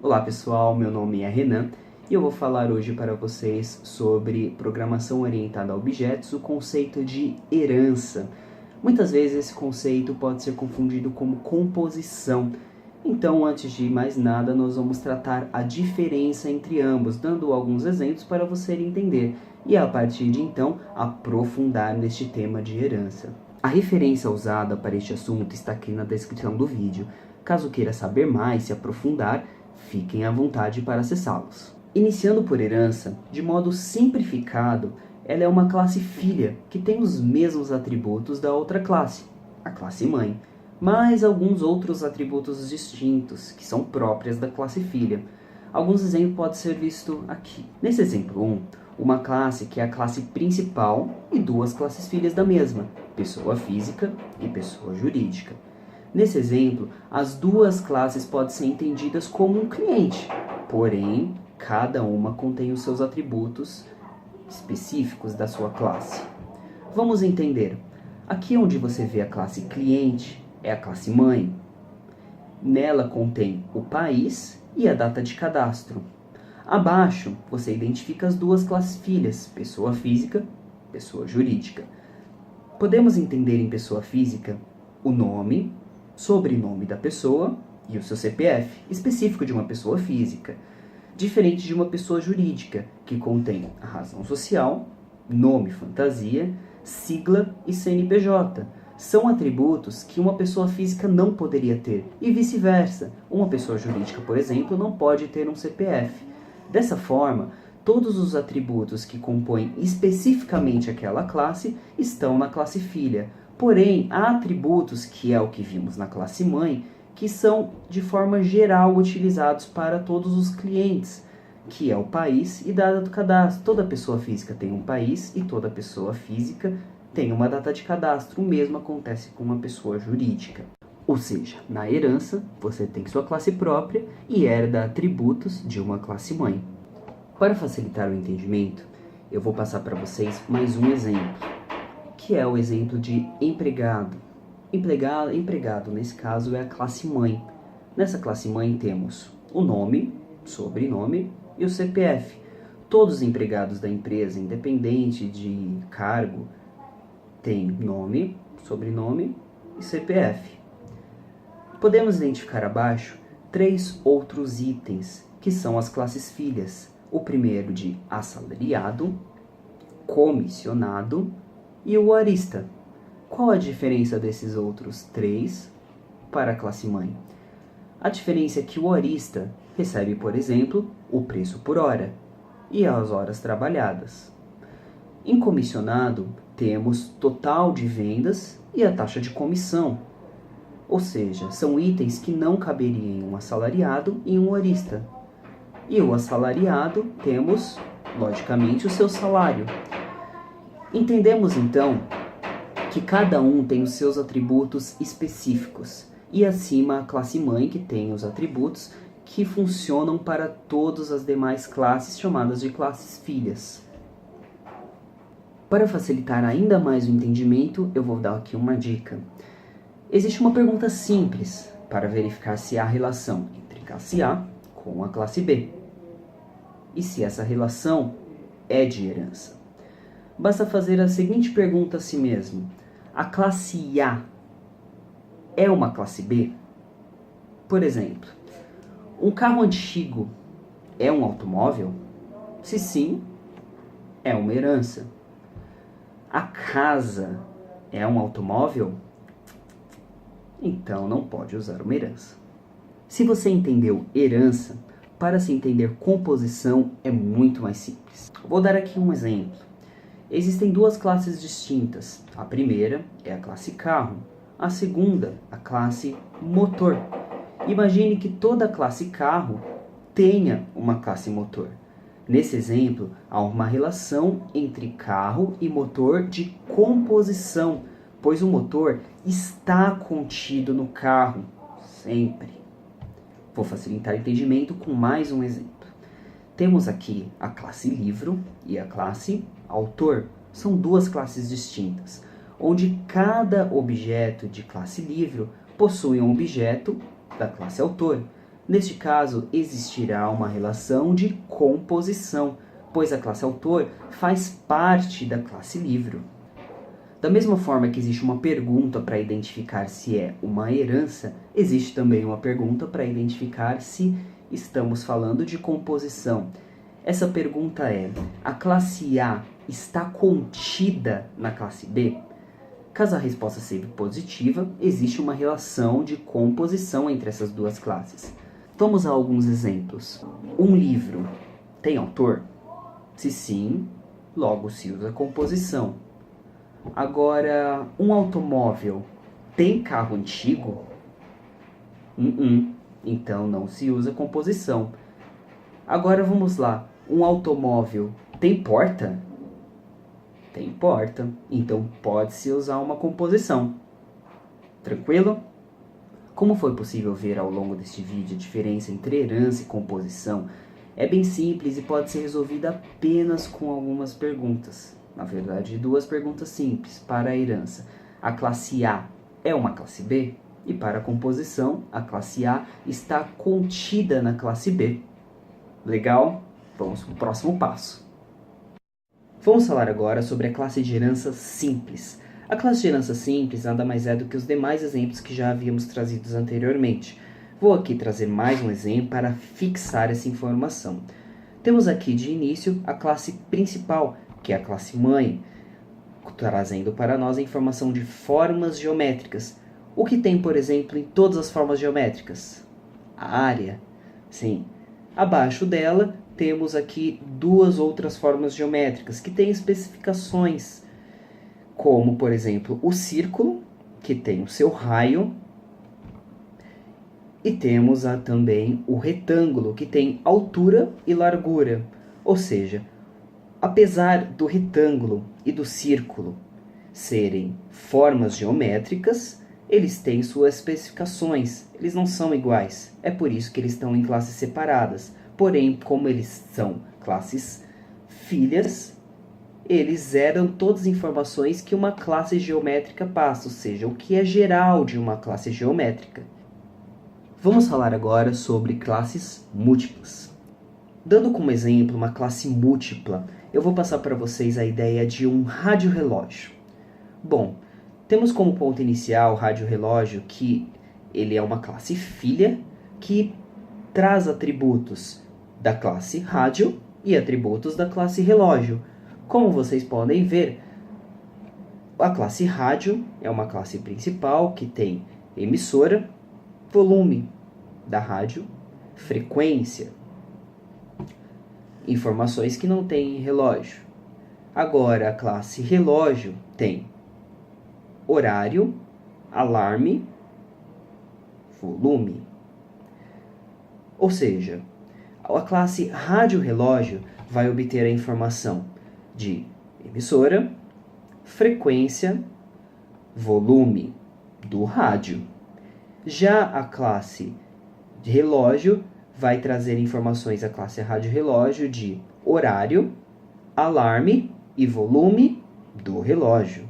Olá pessoal, meu nome é Renan e eu vou falar hoje para vocês sobre programação orientada a objetos, o conceito de herança. Muitas vezes esse conceito pode ser confundido como composição. Então, antes de mais nada, nós vamos tratar a diferença entre ambos, dando alguns exemplos para você entender e a partir de então aprofundar neste tema de herança. A referência usada para este assunto está aqui na descrição do vídeo. Caso queira saber mais e se aprofundar, fiquem à vontade para acessá-los. Iniciando por herança, de modo simplificado, ela é uma classe filha que tem os mesmos atributos da outra classe, a classe mãe, mas alguns outros atributos distintos que são próprias da classe filha. Alguns exemplos podem ser vistos aqui. Nesse exemplo 1, uma classe que é a classe principal e duas classes filhas da mesma, pessoa física e pessoa jurídica. Nesse exemplo, as duas classes podem ser entendidas como um cliente, porém, cada uma contém os seus atributos específicos da sua classe. Vamos entender. Aqui onde você vê a classe cliente é a classe mãe. Nela contém o país e a data de cadastro. Abaixo, você identifica as duas classes filhas, pessoa física, pessoa jurídica. Podemos entender em pessoa física o nome, sobrenome da pessoa e o seu CPF, específico de uma pessoa física, diferente de uma pessoa jurídica, que contém a razão social, nome fantasia, sigla e CNPJ. São atributos que uma pessoa física não poderia ter, e vice-versa. Uma pessoa jurídica, por exemplo, não pode ter um CPF. Dessa forma, todos os atributos que compõem especificamente aquela classe estão na classe filha. Porém, há atributos, que é o que vimos na classe mãe, que são de forma geral utilizados para todos os clientes, que é o país e data do cadastro. Toda pessoa física tem um país e toda pessoa física tem uma data de cadastro. O mesmo acontece com uma pessoa jurídica. Ou seja, na herança, você tem sua classe própria e herda atributos de uma classe mãe. Para facilitar o entendimento, eu vou passar para vocês mais um exemplo, que é o exemplo de empregado. Empregado, nesse caso, é a classe mãe. Nessa classe mãe temos o nome, sobrenome e o CPF. Todos os empregados da empresa, independente de cargo, têm nome, sobrenome e CPF. Podemos identificar abaixo 3 outros itens, que são as classes filhas. O primeiro de assalariado, comissionado e o arista. Qual a diferença desses outros 3 para a classe mãe? A diferença é que o arista recebe, por exemplo, o preço por hora e as horas trabalhadas. Em comissionado, temos total de vendas e a taxa de comissão. Ou seja, são itens que não caberiam em um assalariado e um arista. E o assalariado temos, logicamente, o seu salário. Entendemos, então, que cada um tem os seus atributos específicos, e acima a classe mãe, que tem os atributos que funcionam para todas as demais classes, chamadas de classes filhas. Para facilitar ainda mais o entendimento, eu vou dar aqui uma dica. Existe uma pergunta simples para verificar se há relação entre classe A com a classe B, e se essa relação é de herança. Basta fazer a seguinte pergunta a si mesmo: a classe A é uma classe B? Por exemplo, um carro antigo é um automóvel? Se sim, é uma herança. A casa é um automóvel? Então não pode usar uma herança. Se você entendeu herança, para se entender composição é muito mais simples. Vou dar aqui um exemplo. Existem duas classes distintas. A primeira é a classe carro, a segunda, a classe motor. Imagine que toda classe carro tenha uma classe motor. Nesse exemplo, há uma relação entre carro e motor de composição, pois o motor está contido no carro, sempre. Vou facilitar o entendimento com mais um exemplo. Temos aqui a classe livro e a classe autor. São duas classes distintas, onde cada objeto de classe livro possui um objeto da classe autor. Neste caso, existirá uma relação de composição, pois a classe autor faz parte da classe livro. Da mesma forma que existe uma pergunta para identificar se é uma herança, existe também uma pergunta para identificar se estamos falando de composição. Essa pergunta é: a classe A está contida na classe B? Caso a resposta seja positiva, existe uma relação de composição entre essas duas classes. Vamos a alguns exemplos. Um livro tem autor? Se sim, logo se usa composição. Agora, um automóvel tem carro antigo? Então não se usa composição. Agora vamos lá. Um automóvel tem porta? Tem porta. Então pode-se usar uma composição. Tranquilo? Como foi possível ver ao longo deste vídeo a diferença entre herança e composição? É bem simples e pode ser resolvida apenas com algumas perguntas. Na verdade, 2 perguntas simples para a herança. A classe A é uma classe B? E para a composição, a classe A está contida na classe B. Legal? Vamos para o próximo passo. Vamos falar agora sobre a classe de herança simples. A classe de herança simples nada mais é do que os demais exemplos que já havíamos trazidos anteriormente. Vou aqui trazer mais um exemplo para fixar essa informação. Temos aqui de início a classe principal, que é a classe mãe, trazendo para nós a informação de formas geométricas. O que tem, por exemplo, em todas as formas geométricas? A área. Sim. Abaixo dela, temos aqui 2 outras formas geométricas que têm especificações, como, por exemplo, o círculo, que tem o seu raio, e temos também o retângulo, que tem altura e largura. Ou seja, apesar do retângulo e do círculo serem formas geométricas, eles têm suas especificações, eles não são iguais. É por isso que eles estão em classes separadas. Porém, como eles são classes filhas, eles eram todas as informações que uma classe geométrica passa, ou seja, o que é geral de uma classe geométrica. Vamos falar agora sobre classes múltiplas. Dando como exemplo uma classe múltipla, eu vou passar para vocês a ideia de um rádio-relógio. Bom, temos como ponto inicial o rádio-relógio, que ele é uma classe filha que traz atributos da classe rádio e atributos da classe relógio. Como vocês podem ver, a classe rádio é uma classe principal que tem emissora, volume da rádio, frequência, informações que não tem em relógio. Agora, a classe relógio tem horário, alarme, volume. Ou seja, a classe rádio-relógio vai obter a informação de emissora, frequência, volume do rádio. Já a classe de relógio vai trazer informações à classe rádio-relógio de horário, alarme e volume do relógio.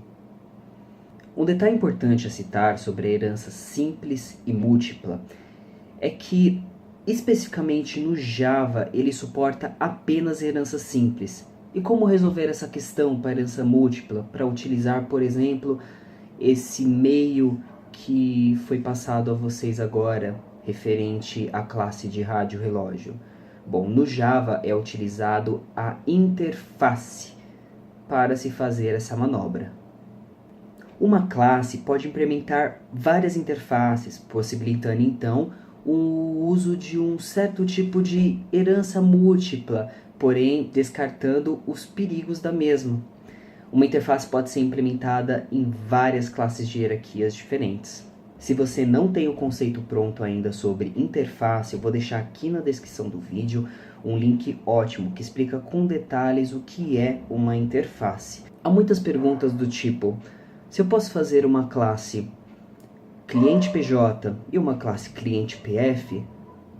Um detalhe importante a citar sobre a herança simples e múltipla é que, especificamente no Java, ele suporta apenas herança simples. E como resolver essa questão para herança múltipla? Para utilizar, por exemplo, esse meio que foi passado a vocês agora, referente à classe de rádio-relógio. Bom, no Java é utilizado a interface para se fazer essa manobra. Uma classe pode implementar várias interfaces, possibilitando então o uso de um certo tipo de herança múltipla, porém descartando os perigos da mesma. Uma interface pode ser implementada em várias classes de hierarquias diferentes. Se você não tem o conceito pronto ainda sobre interface, eu vou deixar aqui na descrição do vídeo um link ótimo que explica com detalhes o que é uma interface. Há muitas perguntas do tipo: se eu posso fazer uma classe cliente PJ e uma classe cliente PF,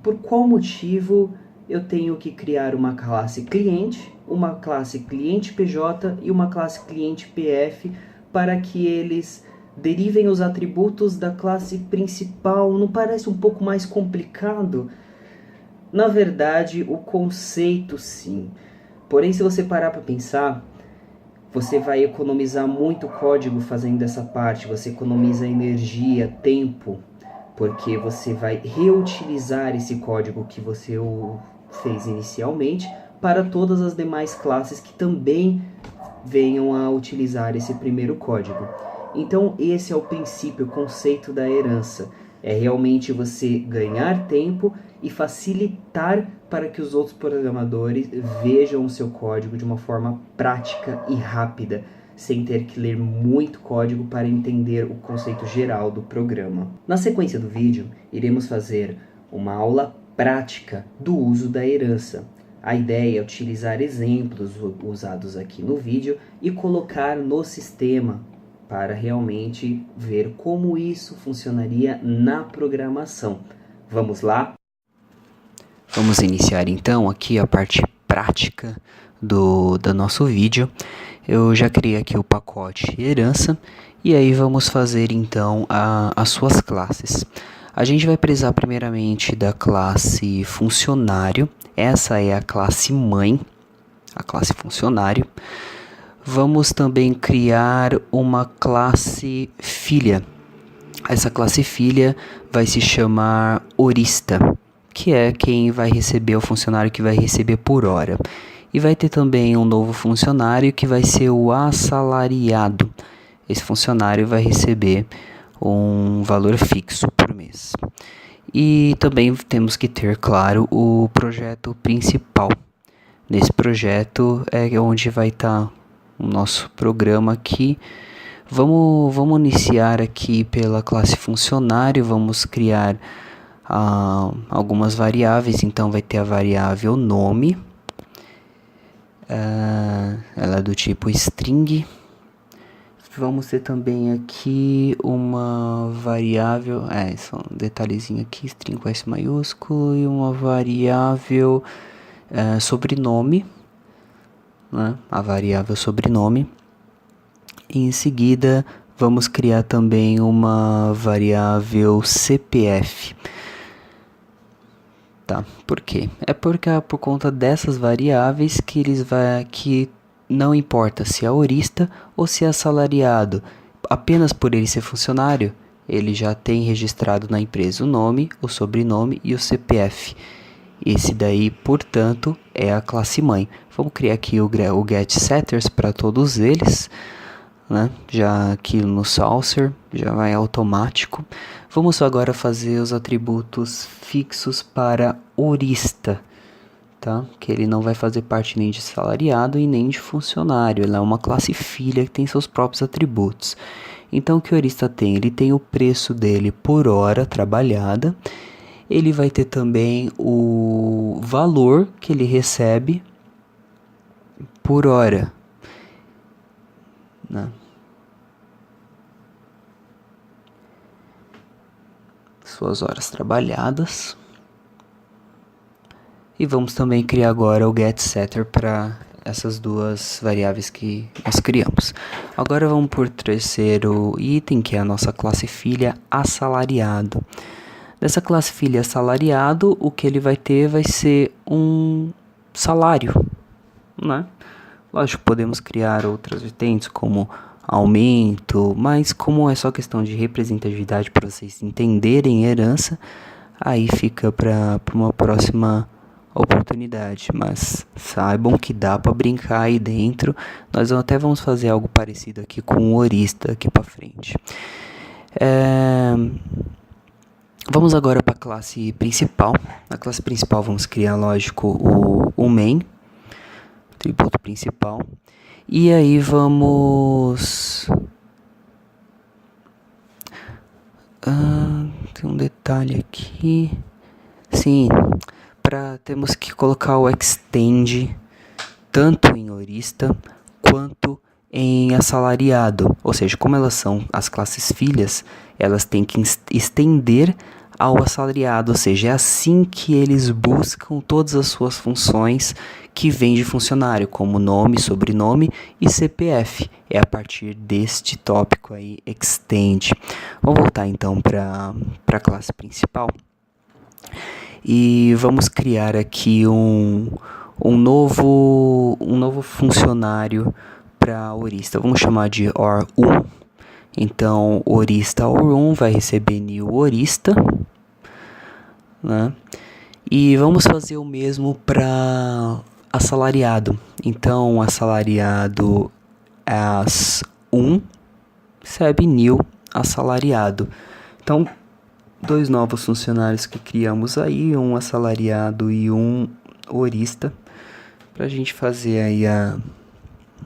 por qual motivo eu tenho que criar uma classe cliente, uma classe cliente PJ e uma classe cliente PF para que eles derivem os atributos da classe principal? Não parece um pouco mais complicado? Na verdade, o conceito sim. Porém, se você parar para pensar, você vai economizar muito código fazendo essa parte, você economiza energia, tempo, porque você vai reutilizar esse código que você fez inicialmente para todas as demais classes que também venham a utilizar esse primeiro código. Então esse é o princípio, o conceito da herança. É realmente você ganhar tempo e facilitar para que os outros programadores vejam o seu código de uma forma prática e rápida, sem ter que ler muito código para entender o conceito geral do programa. Na sequência do vídeo, iremos fazer uma aula prática do uso da herança. A ideia é utilizar exemplos usados aqui no vídeo e colocar no sistema para realmente ver como isso funcionaria na programação. Vamos lá? Vamos iniciar então aqui a parte prática do nosso vídeo. Eu já criei aqui o pacote herança e aí vamos fazer então as suas classes. A gente vai precisar primeiramente da classe funcionário. Essa é a classe mãe, a classe funcionário. Vamos também criar uma classe filha. Essa classe filha vai se chamar horista, que é quem vai receber, o funcionário que vai receber por hora. E vai ter também um novo funcionário que vai ser o assalariado. Esse funcionário vai receber um valor fixo por mês. E também temos que ter, claro, o projeto principal. Nesse projeto é onde vai estar o nosso programa aqui. Vamos iniciar aqui pela classe funcionário, vamos criar algumas variáveis. Então vai ter a variável nome, ela é do tipo string. Vamos ter também aqui uma variável, só um detalhezinho aqui, string com S maiúsculo, e uma variável sobrenome, né? A variável sobrenome. E em seguida vamos criar também uma variável CPF. Tá, por quê? É porque por conta dessas variáveis que não importa se é horista ou se é assalariado, apenas por ele ser funcionário, ele já tem registrado na empresa o nome, o sobrenome e o CPF. Esse daí, portanto, é a classe mãe. Vamos criar aqui o getSetters para todos eles, né? Já aqui no Saucer, já vai automático. Vamos agora fazer os atributos fixos para horista. Tá? Que ele não vai fazer parte nem de assalariado e nem de funcionário. Ele é uma classe filha que tem seus próprios atributos. Então o que o horista tem? Ele tem o preço dele por hora trabalhada. Ele vai ter também o valor que ele recebe por hora, né? Suas horas trabalhadas. E vamos também criar agora o getSetter para essas duas variáveis que nós criamos. Agora vamos por terceiro item, que é a nossa classe filha assalariado. Dessa classe filha assalariado, o que ele vai ter vai ser um salário, né? Lógico, podemos criar outras vertentes como aumento, mas como é só questão de representatividade para vocês entenderem herança, aí fica para uma próxima oportunidade, mas saibam que dá para brincar aí dentro. Nós até vamos fazer algo parecido aqui com o horista aqui para frente. Vamos agora para a classe principal. Na classe principal vamos criar, lógico, o main, atributo principal. E aí vamos... tem um detalhe aqui. Sim, temos que colocar o extend tanto em horista quanto em assalariado. Ou seja, como elas são as classes filhas, elas têm que estender ao assalariado. Ou seja, é assim que eles buscam todas as suas funções que vêm de funcionário, como nome, sobrenome e CPF. É a partir deste tópico aí, extend. Vamos voltar então para a classe principal. e vamos criar aqui um novo funcionário para Orista. Vamos chamar de OR1. Então, Orista OR1 vai receber new Orista, né? E vamos fazer o mesmo para assalariado. Então, assalariado as1 recebe new assalariado. Então, 2 novos funcionários que criamos aí, um assalariado e um orista, para a gente fazer aí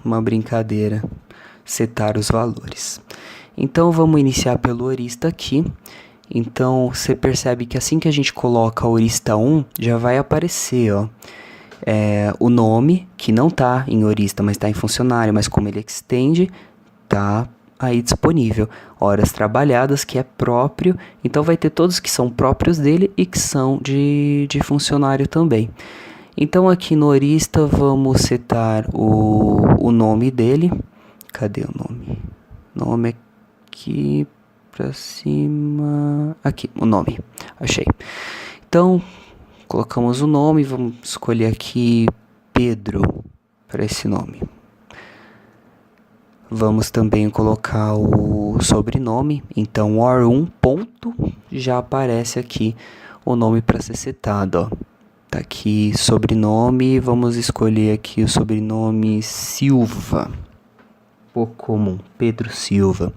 uma brincadeira, setar os valores. Então, vamos iniciar pelo orista aqui. Então, você percebe que assim que a gente coloca Orista 1, já vai aparecer, ó, o nome, que não está em Orista, mas está em funcionário, mas como ele extende, tá aí disponível. Horas trabalhadas, que é próprio, então vai ter todos que são próprios dele e que são de funcionário também. Então, aqui no Orista, vamos setar o nome dele. Cadê o nome? Nome aqui pra cima, aqui, o nome, achei. Então, colocamos o nome, vamos escolher aqui Pedro para esse nome. Vamos também colocar o sobrenome, então OR1 ponto, já aparece aqui o nome para ser setado, ó. Tá aqui sobrenome, vamos escolher aqui o sobrenome Silva, pouco comum, Pedro Silva.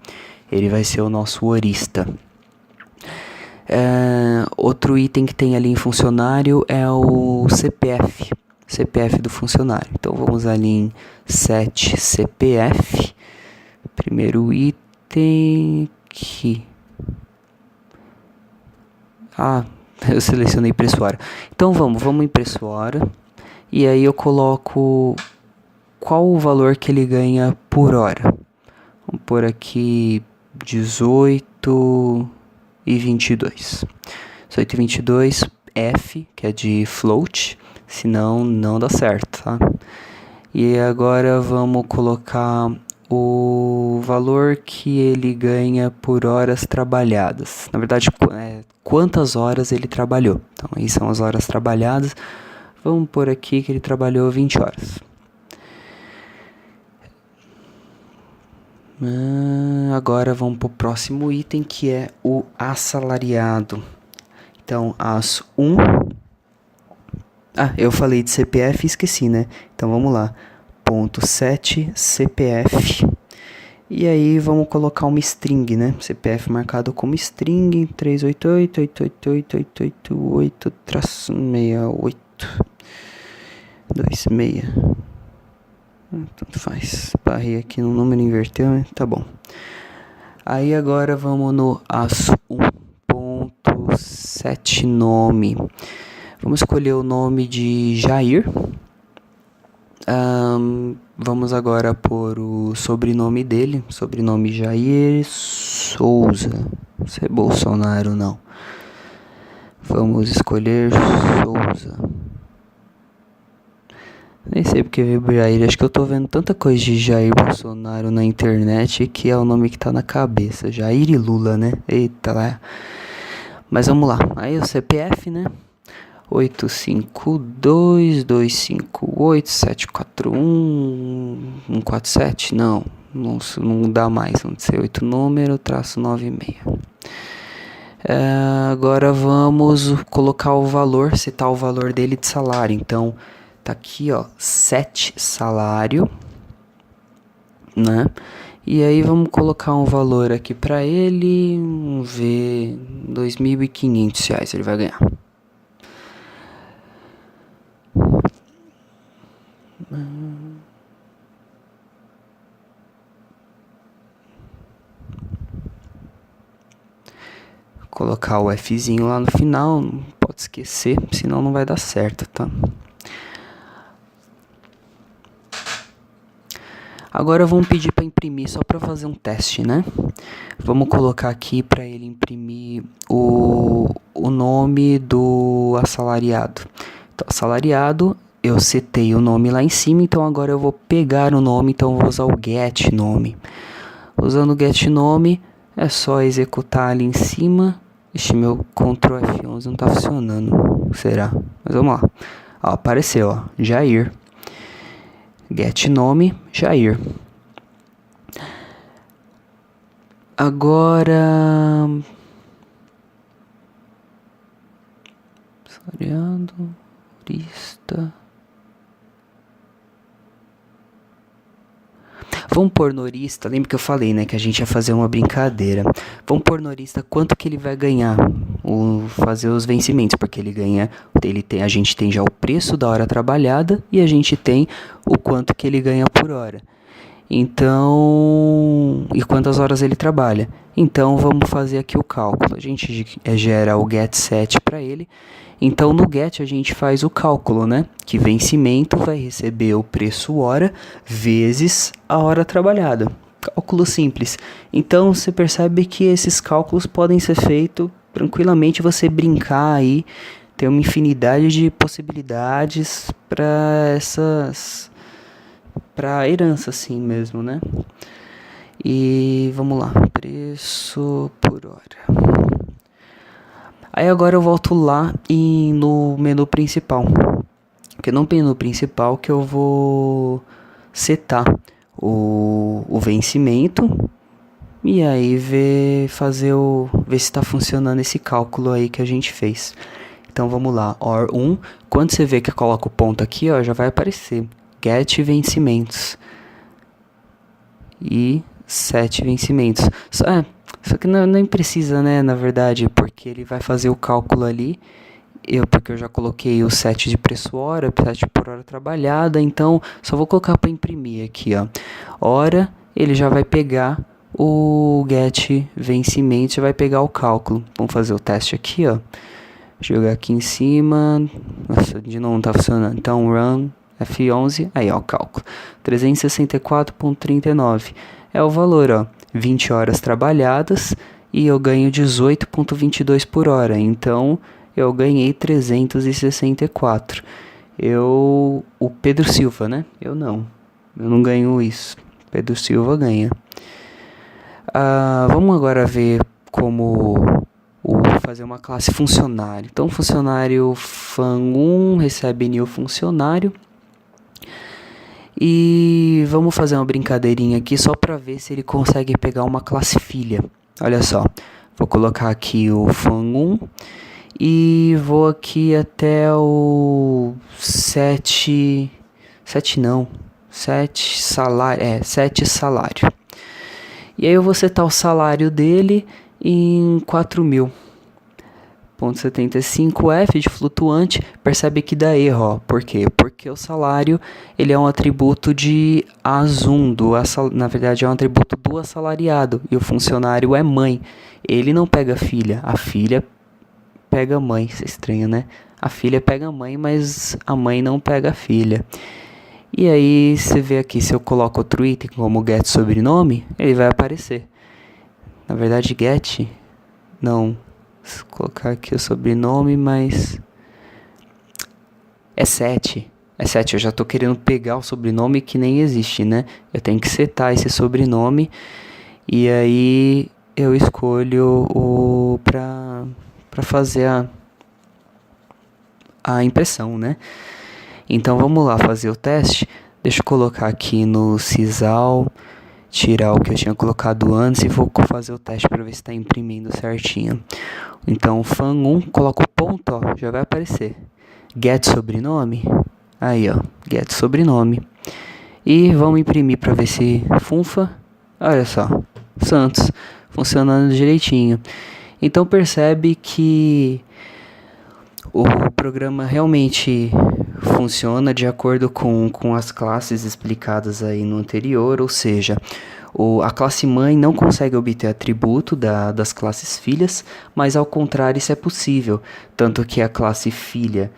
Ele vai ser o nosso orista. Outro item que tem ali em funcionário é o CPF do funcionário. Então vamos ali em set CPF. Primeiro item aqui. Eu selecionei impressora. Então vamos em impressora. E aí eu coloco qual o valor que ele ganha por hora. Vamos pôr aqui 18 e 22. 18 e 22, F, que é de float, senão não dá certo, tá? E agora vamos colocar o valor que ele ganha por horas trabalhadas. Na verdade, quantas horas ele trabalhou. Então, aí são as horas trabalhadas. Vamos pôr aqui que ele trabalhou 20 horas. Agora vamos para o próximo item, que é o assalariado. Então, as 1... eu falei de CPF e esqueci, né? Então, vamos lá. Ponto 7, CPF. E aí, vamos colocar uma string, né? CPF marcado como string, 388-888-888-68-68. 26. Tanto faz. Barrei aqui no número, inverteu, né? Tá bom. Aí agora vamos no as1.set nome. Vamos escolher o nome de Jair. Vamos agora pôr o sobrenome dele. Sobrenome Jair Souza. Não sei Bolsonaro, não. Vamos escolher Souza. Nem sei porque veio Jair, acho que eu tô vendo tanta coisa de Jair Bolsonaro na internet que é o nome que tá na cabeça. Jair e Lula, né? Eita lá. Mas vamos lá. Aí o CPF, né? 852258741 não dá mais, vamos ser 8 número, traço 96. Agora vamos colocar o valor, citar o valor dele de salário. Então, tá aqui, ó, 7 salário, né? E aí vamos colocar um valor aqui pra ele, vamos ver, R$2.500 ele vai ganhar. Colocar o Fzinho lá no final, não pode esquecer, senão não vai dar certo, tá? Agora vamos pedir para imprimir só para fazer um teste, né? Vamos colocar aqui para ele imprimir o nome do assalariado. Então, assalariado, eu setei o nome lá em cima, então agora eu vou pegar o nome, então eu vou usar o get nome. Usando o get nome, é só executar ali em cima Ixi, meu Ctrl F11 não tá funcionando. Será? Mas vamos lá. Ó, apareceu, ó. Jair. Get nome, Jair. Agora... Salariado, turista... Vamos pôr norista, lembra que eu falei, né, que a gente ia fazer uma brincadeira. Vamos pôr norista quanto que ele vai ganhar, fazer os vencimentos, porque ele ganha, a gente tem já o preço da hora trabalhada e a gente tem o quanto que ele ganha por hora. Então, e quantas horas ele trabalha. Então, vamos fazer aqui o cálculo. A gente gera o get set para ele. Então, no get a gente faz o cálculo, né? Que vencimento vai receber o preço hora vezes a hora trabalhada. Cálculo simples. Então, você percebe que esses cálculos podem ser feitos tranquilamente, você brincar aí. Tem uma infinidade de possibilidades para herança assim mesmo, né? E vamos lá, preço por hora. Aí agora eu volto lá no menu principal. Porque no menu principal que eu vou setar o vencimento e aí ver se está funcionando esse cálculo aí que a gente fez. Então vamos lá, OR1, quando você vê que eu coloco o ponto aqui, ó, já vai aparecer get vencimentos e set vencimentos. Só que nem precisa, né, na verdade, porque ele vai fazer o cálculo ali, porque eu já coloquei o set de preço hora, set por hora trabalhada, então só vou colocar para imprimir aqui, ó. Hora, ele já vai pegar o get vencimento, já vai pegar o cálculo. Vamos fazer o teste aqui, ó. Jogar aqui em cima. Nossa, de novo não tá funcionando. Então, run F11, aí ó, o cálculo. 364,39 é o valor, ó. 20 horas trabalhadas e eu ganho 18,22 por hora. Então, eu ganhei 364. O Pedro Silva, né? Eu não ganho isso. Pedro Silva ganha. Vamos agora ver como fazer uma classe funcionário. Então, funcionário fan1 recebe new funcionário. E vamos fazer uma brincadeirinha aqui só para ver se ele consegue pegar uma classe filha. Olha só, vou colocar aqui o fan1 e vou aqui até o 7 salário, 7 salário. E aí eu vou setar o salário dele em 4.000.75F de flutuante. Percebe que dá erro, ó. Por quê? Porque o salário ele é um atributo de ASUM, na verdade é um atributo do assalariado, e o funcionário é mãe. Ele não pega filha, a filha pega mãe. Isso é estranho, né? A filha pega a mãe, mas a mãe não pega a filha. E aí você vê aqui, se eu coloco outro item como get sobrenome, ele vai aparecer. Na verdade, get, não, vou colocar aqui o sobrenome, mas é 7. É 7, eu já tô querendo pegar o sobrenome que nem existe, né? Eu tenho que setar esse sobrenome e aí eu escolho pra fazer a impressão, né? Então vamos lá fazer o teste. Deixa eu colocar aqui no sisal, tirar o que eu tinha colocado antes e vou fazer o teste para ver se está imprimindo certinho. Então fan1, coloca o ponto, ó, já vai aparecer. Get sobrenome, aí ó, get sobrenome. E vamos imprimir para ver se funfa. Olha só, Santos, funcionando direitinho. Então percebe que o programa realmente funciona de acordo com as classes explicadas aí no anterior, ou seja, a classe mãe não consegue obter atributo das classes filhas, mas ao contrário isso é possível, tanto que a classe filha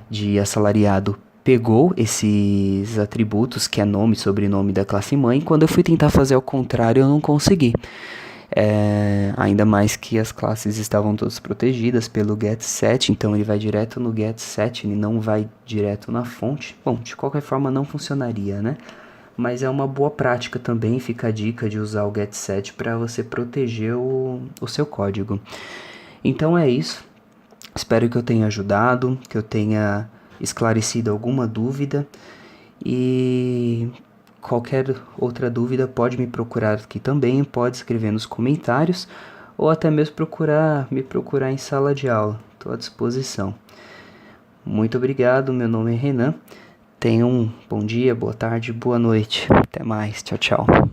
de assalariado pegou esses atributos, que é nome e sobrenome da classe mãe. Quando eu fui tentar fazer ao contrário eu não consegui. Ainda mais que as classes estavam todas protegidas pelo getSet, então ele vai direto no getSet, ele não vai direto na fonte. Bom, de qualquer forma não funcionaria, né? Mas é uma boa prática também, fica a dica de usar o getSet para você proteger o seu código. Então é isso. Espero que eu tenha ajudado, que eu tenha esclarecido alguma dúvida, e qualquer outra dúvida pode me procurar aqui também, pode escrever nos comentários ou até mesmo me procurar em sala de aula. Estou à disposição. Muito obrigado, meu nome é Renan. Tenha um bom dia, boa tarde, boa noite. Até mais. Tchau, tchau.